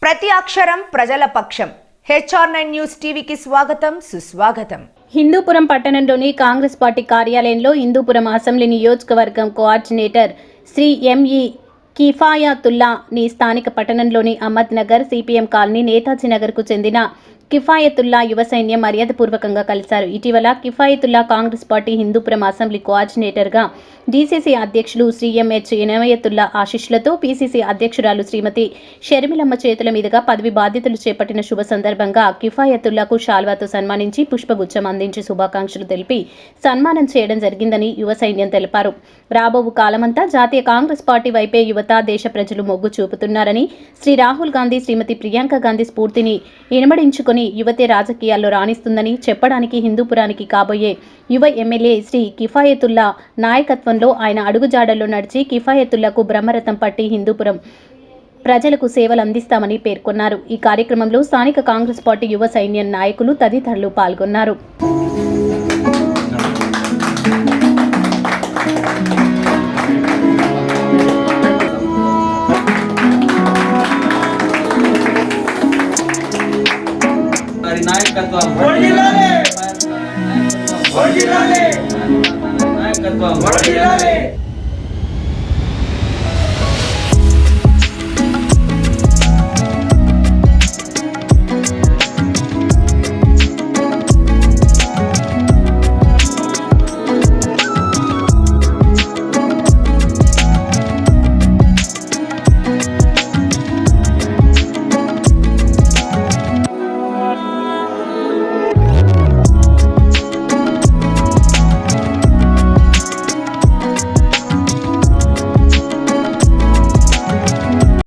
ప్రతి అక్షరం ప్రజల పక్షం. HR9 న్యూస్ టీవీకి స్వాగతం, సుస్వాగతం. హిందూపురం పట్టణంలోని కాంగ్రెస్ పార్టీ కార్యాలయంలో హిందూపురం అసెంబ్లీ నియోజకవర్గం కోఆర్డినేటర్ శ్రీ ఎంఈ కిఫాయతుల్లా ని స్థానిక పట్టణంలోని అహ్మద్ నగర్, సిపిఎం కాలనీ, నేతాజీ నగర్ కు చెందిన కిఫాయతుల్లా యువ సైన్యం మర్యాదపూర్వకంగా కలిశారు. ఇటీవల కిఫాయతుల్లా కాంగ్రెస్ పార్టీ హిందూపురం అసెంబ్లీ కోఆర్డినేటర్గా, డీసీసీ అధ్యక్షులు శ్రీ ఎంహెచ్ ఇనాయతుల్లా ఆశీస్సులతో పీసీసీ అధ్యక్షురాలు శ్రీమతి షర్మిలమ్మ చేతుల మీదుగా పదవి బాధ్యతలు చేపట్టిన శుభ సందర్భంగా కిఫాయతుల్లాకు శాల్వాతో సన్మానించి పుష్పగుచ్చం అందించి శుభాకాంక్షలు తెలిపి సన్మానం చేయడం జరిగిందని యువ సైన్యం తెలిపారు. రాబో కాలమంతా జాతీయ కాంగ్రెస్ పార్టీ వైపే యువత, దేశ ప్రజలు మొగ్గు చూపుతున్నారని, శ్రీ రాహుల్ గాంధీ, శ్రీమతి ప్రియాంక గాంధీ స్ఫూర్తిని ఇనమడించుకుని యువతే రాజకీయాల్లో రాణిస్తుందని చెప్పడానికి హిందూపురానికి కాబోయే యువ ఎమ్మెల్యే శ్రీ కిఫాయతుల్లా నాయకత్వంలో ఆయన అడుగుజాడల్లో నడిచి కిఫాయతుల్లాకు బ్రహ్మరథం పట్టి హిందూపురం ప్రజలకు సేవలు అందిస్తామని పేర్కొన్నారు. ఈ కార్యక్రమంలో స్థానిక కాంగ్రెస్ పార్టీ యువ సైన్యం నాయకులు తదితరులు పాల్గొన్నారు. నాయకత్వం